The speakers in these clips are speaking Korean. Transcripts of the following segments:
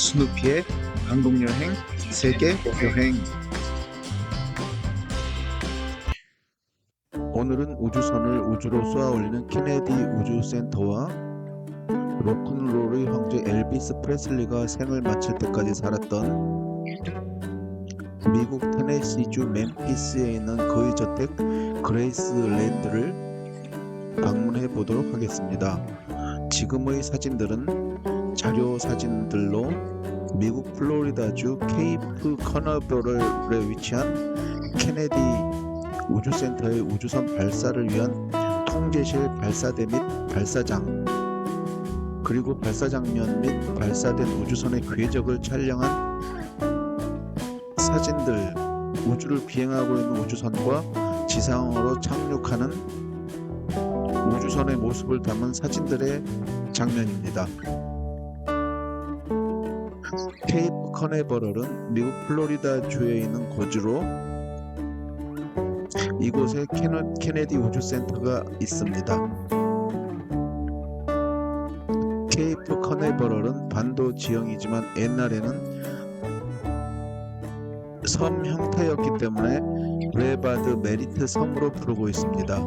스누피의 한국여행, 세계여행. 오늘은 우주선을 우주로 쏘아 올리는 케네디 우주센터와 로큰롤의 황제 엘비스 프레슬리가 생을 마칠 때까지 살았던 미국 테네시주 멤피스에 있는 그의 저택 그레이스랜드를 방문해 보도록 하겠습니다. 지금의 사진들은 자료 사진들로 미국 플로리다주 케이프 커너버럴에 위치한 케네디 우주센터의 우주선 발사를 위한 통제실 발사대 및 발사장, 그리고 발사 장면 및 발사된 우주선의 궤적을 촬영한 사진들, 우주를 비행하고 있는 우주선과 지상으로 착륙하는 우주선의 모습을 담은 사진들의 장면입니다. 케이프 커네버럴은 미국 플로리다주에 있는 거주로 이곳에 케네디 우주센터가 있습니다. 케이프 커네버럴은 반도 지형이지만 옛날에는 섬 형태였기 때문에 브레바드 메리트 섬으로 부르고 있습니다.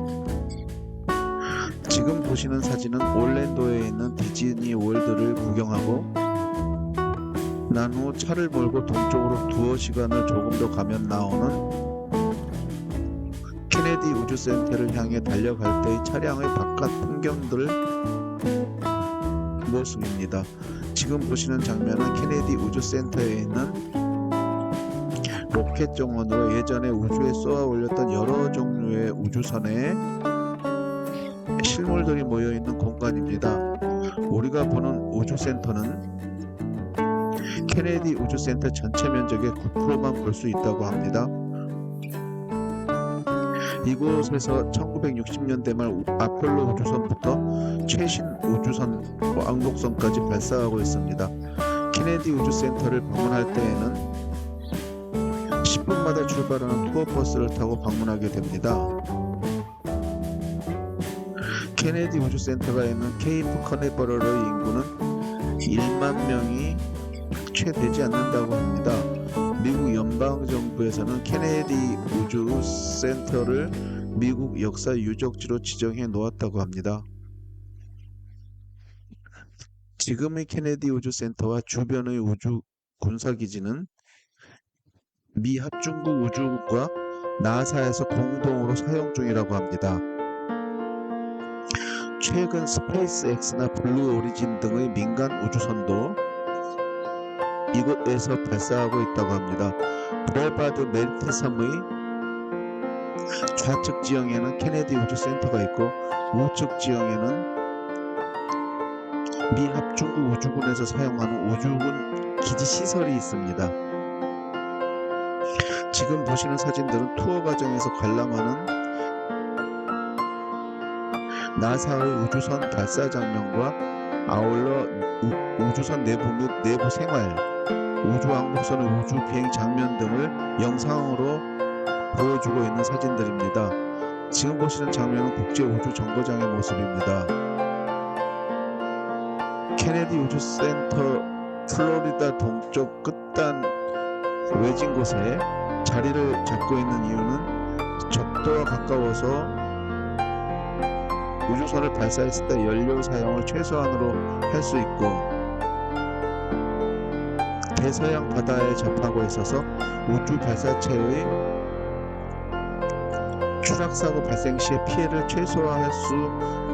지금 보시는 사진은 올랜도에 있는 디즈니 월드를 구경하고 난 후 차를 몰고 동쪽으로 두어 시간을 조금 더 가면 나오는 케네디 우주센터를 향해 달려갈 때의 차량의 바깥 풍경들 모습입니다. 지금 보시는 장면은 케네디 우주센터에 있는 로켓 정원으로 예전에 우주에 쏘아 올렸던 여러 종류의 우주선의 실물들이 모여있는 공간입니다. 우리가 보는 우주센터는 케네디 우주센터 전체 면적의 9%만 볼 수 있다고 합니다. 이곳에서 1960년대 말 아폴로 우주선부터 최신 우주선 왕복선까지 발사하고 있습니다. 케네디 우주센터를 방문할 때에는 10분마다 출발하는 투어버스를 타고 방문하게 됩니다. 케네디 우주센터가 있는 케이프 커네버럴의 인구는 1만 명이 채 되지 않는다고 합니다. 미국 연방정부에서는 케네디 우주센터를 미국 역사 유적지로 지정해 놓았다고 합니다. 지금의 케네디 우주센터와 주변의 우주 군사기지는 미 합중국 우주국과 나사에서 공동으로 사용 중이라고 합니다. 최근 스페이스X나 블루 오리진 등의 민간 우주선도 이곳에서 발사하고 있다고 합니다. 브레바드 메리트 섬의 좌측 지형에는 케네디 우주센터가 있고 우측 지형에는 미 합중국 우주군에서 사용하는 우주군 기지 시설이 있습니다. 지금 보시는 사진들은 투어 과정에서 관람하는 나사의 우주선 발사 장면과 아울러 우주선 내부 및 내부 생활, 우주왕복선의 우주 비행 장면 등을 영상으로 보여주고 있는 사진들입니다. 지금 보시는 장면은 국제우주정거장의 모습입니다. 케네디 우주센터 플로리다 동쪽 끝단 외진 곳에 자리를 잡고 있는 이유는 적도와 가까워서 우주선을 발사했을 때 연료 사용을 최소한으로 할 수 있고 대서양 바다에 접하고 있어서 우주 발사체의 추락사고 발생 시의 피해를 최소화할 수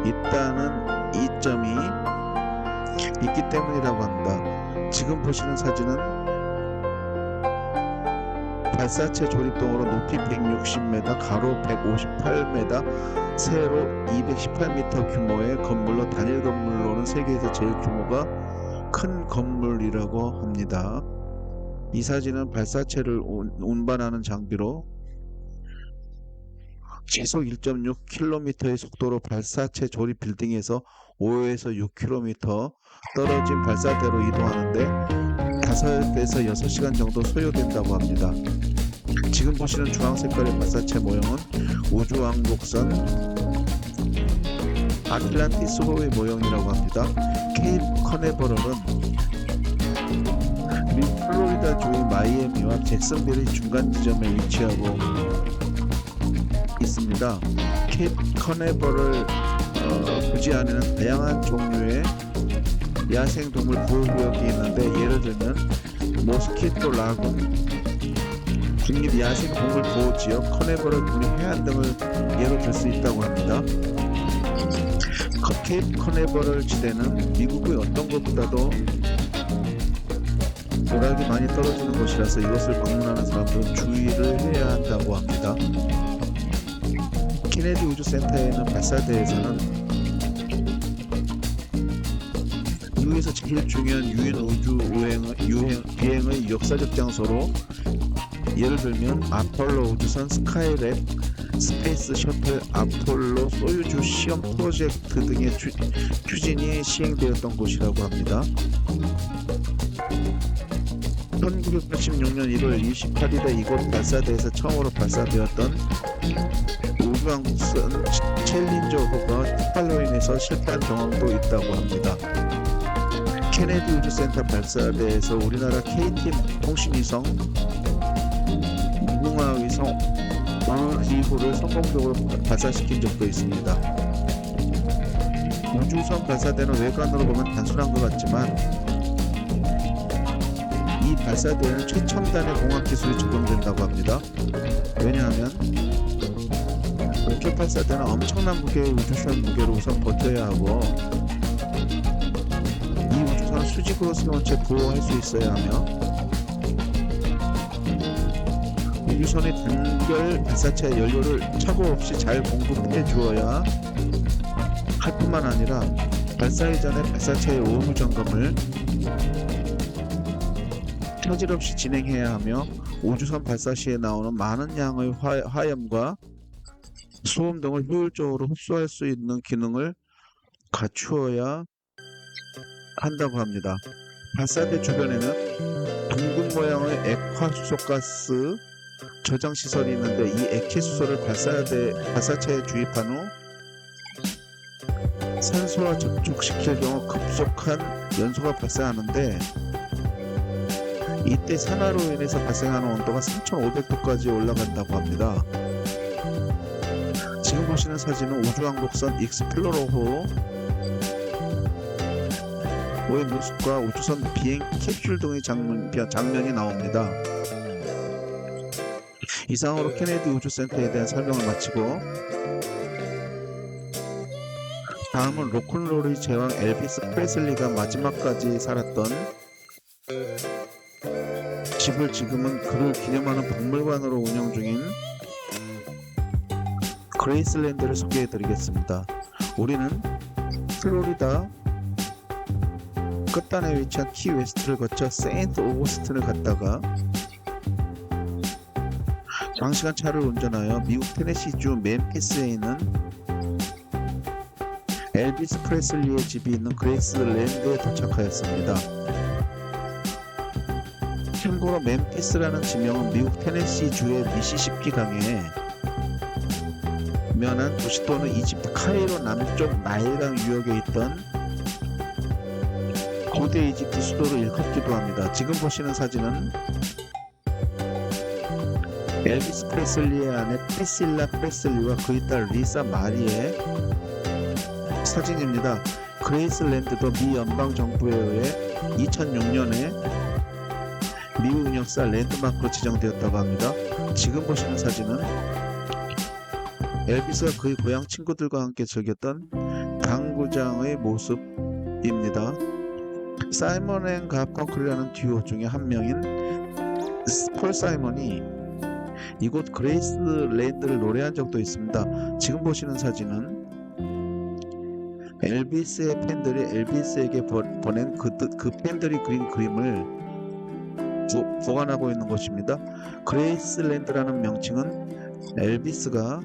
있다는 이점이 있기 때문이라고 합니다. 지금 보시는 사진은 발사체 조립동으로 높이 160m, 가로 158m, 세로 218m 규모의 건물로 단일 건물로는 세계에서 제일 규모가 큰 건물이라고 합니다. 이 사진은 발사체를 운반하는 장비로 시속 1.6km의 속도로 발사체 조립 빌딩에서 5에서 6km 떨어진 발사대로 이동하는데 5에서 6시간 정도 소요된다고 합니다. 지금 보시는 주황 색깔의 발사체 모형은 우주왕복선 아틀란티스호의 모형이라고 합니다. 케이프 커네버럴은 마이애미와 잭슨빌의 중간 지점에 위치하고 있습니다. 케이프 커네버럴 부지 안에는 다양한 종류의 야생동물 보호구역이 있는데, 예를 들면 모스키토 라군 국립야생동물보호지역, 커네버럴 국립해안 등을 예로 들 수 있다고 합니다. 케이프 커네버럴 지대는 미국의 어떤 것보다도 오락이 많이 떨어지는 곳이라서 이것을 방문하는 사람들은 주의를 해야 한다고 합니다. 케네디 우주센터에 있는 발사대에서는 미국에서 제일 중요한 유인 우주 비행의 역사적 장소로, 예를 들면 아폴로 우주선, 스카이랩, 스페이스 셔틀, 아폴로, 소유주 시험 프로젝트 등의 추진이 시행되었던 곳이라고 합니다. 1986년 1월 28일에 이곳 발사대에서 처음으로 발사되었던 우주왕복선 챌린저호가 폭발로 인해서 실패한 경험도 있다고 합니다. 케네디 우주센터 발사대에서 우리나라 KT 통신위성, 무궁화위성 어느 2호를 성공적으로 발사시킨 적도 있습니다. 우주선 발사대는 외관으로 보면 단순한 것 같지만, 이 발사대에는 최첨단의 공학 기술이 적용된다고 합니다. 왜냐하면 우주 발사대는 엄청난 무게의 우주선 무게로 우선 버텨야 하고, 이 우주선을 수직으로 세운 채 보호할 수 있어야 하며, 우주선의 단결 발사체 연료를 착오 없이 잘 공급해 주어야 할 뿐만 아니라, 발사기 전에 발사체의 오후 점검을 차질 없이 진행해야 하며, 우주선 발사 시에 나오는 많은 양의 화염과 소음 등을 효율적으로 흡수할 수 있는 기능을 갖추어야 한다고 합니다. 발사대 주변에는 둥근 모양의 액화수소가스 저장 시설이 있는데, 이 액체 수소를 발사체에 주입한 후 산소와 접촉시킬 경우 급속한 연소가 발생하는데, 이때 산화로 인해서 발생하는 온도가 3500도까지 올라간다고 합니다. 지금 보시는 사진은 우주왕복선 익스플로러호의 모습과 우주선 비행 캡슐 등의 장면이 나옵니다. 이상으로 케네디 우주센터에 대한 설명을 마치고, 다음은 로큰롤의 제왕 엘비스 프레슬리가 마지막까지 살았던 집을 지금은 그를 기념하는 박물관으로 운영 중인 그레이슬랜드를 소개해드리겠습니다. 우리는 플로리다 끝단에 위치한 키웨스트를 거쳐 세인트 오거스틴을 갔다가 장시간 차를 운전하여 미국 테네시주 멤피스에 있는 엘비스 프레슬리의 집이 있는 그레이슬랜드에 도착하였습니다. 참고로 멤피스라는 지명은 미국 테네시주의 미시시피 강에 면한 도시 또는 이집트 카이로 남쪽 나일강 유역에 있던 고대 이집트 수도를 일컫기도 합니다. 지금 보시는 사진은 엘비스 프레슬리의 아내 프리실라 프레슬리와 그의 딸 리사 마리의 사진입니다. 그레이슬랜드도 미 연방정부에 의해 2006년에 미국 역사 랜드마크로 지정되었다고 합니다. 지금 보시는 사진은 엘비스가 그의 고향 친구들과 함께 즐겼던 당구장의 모습입니다. 사이먼 앤 가펑클이라는 듀오 중에 한 명인 폴 사이먼이 이곳 그레이슬랜드를 노래한 적도 있습니다. 지금 보시는 사진은 엘비스의 팬들이 엘비스에게 보낸 그 팬들이 그린 그림을 보관하고 있는 곳입니다. 그레이슬랜드라는 명칭은 엘비스가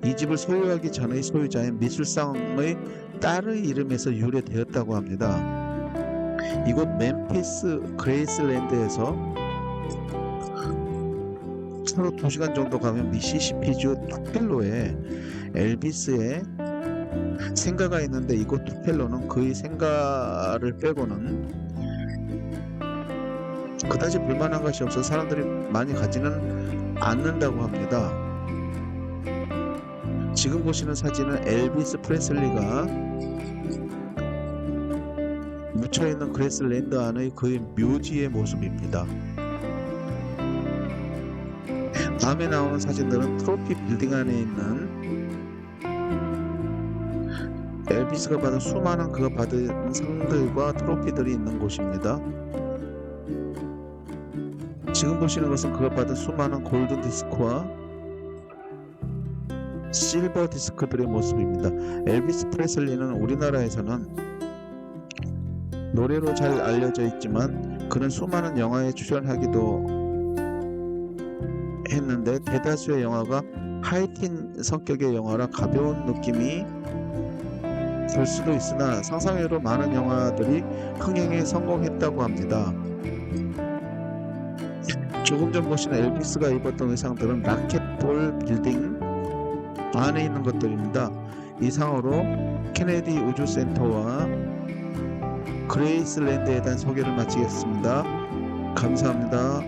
이 집을 소유하기 전의 소유자인 미술상의 딸의 이름에서 유래되었다고 합니다. 이곳 멤피스 그레이슬랜드에서 차로 2시간 정도 가면 미시시피주 투펠로에 엘비스의 생가가 있는데, 이곳 투펠로는 그의 생가를 빼고는 그다지 볼만한 것이 없어 사람들이 많이 가지는 않는다고 합니다. 지금 보시는 사진은 엘비스 프레슬리가 묻혀있는 그레이슬랜드 안의 그의 묘지의 모습입니다. 다음에 나오는 사진들은 트로피 빌딩 안에 있는 엘비스가 받은 수많은 그가 받은 상들과 트로피들이 있는 곳입니다. 지금 보시는 것은 그가 받은 수많은 골든 디스크와 실버 디스크들의 모습입니다. 엘비스 프레슬리는 우리나라에서는 노래로 잘 알려져 있지만 그는 수많은 영화에 출연하기도 했는데 대다수의 영화가 하이틴 성격의 영화라 가벼운 느낌이 들 수도 있으나 상상외로 많은 영화들이 흥행에 성공했다고 합니다. 조금 전 보신 엘비스가 입었던 의상들은 라켓볼 빌딩 안에 있는 것들입니다. 이상으로 케네디 우주센터와 그레이슬랜드에 대한 소개를 마치겠습니다. 감사합니다.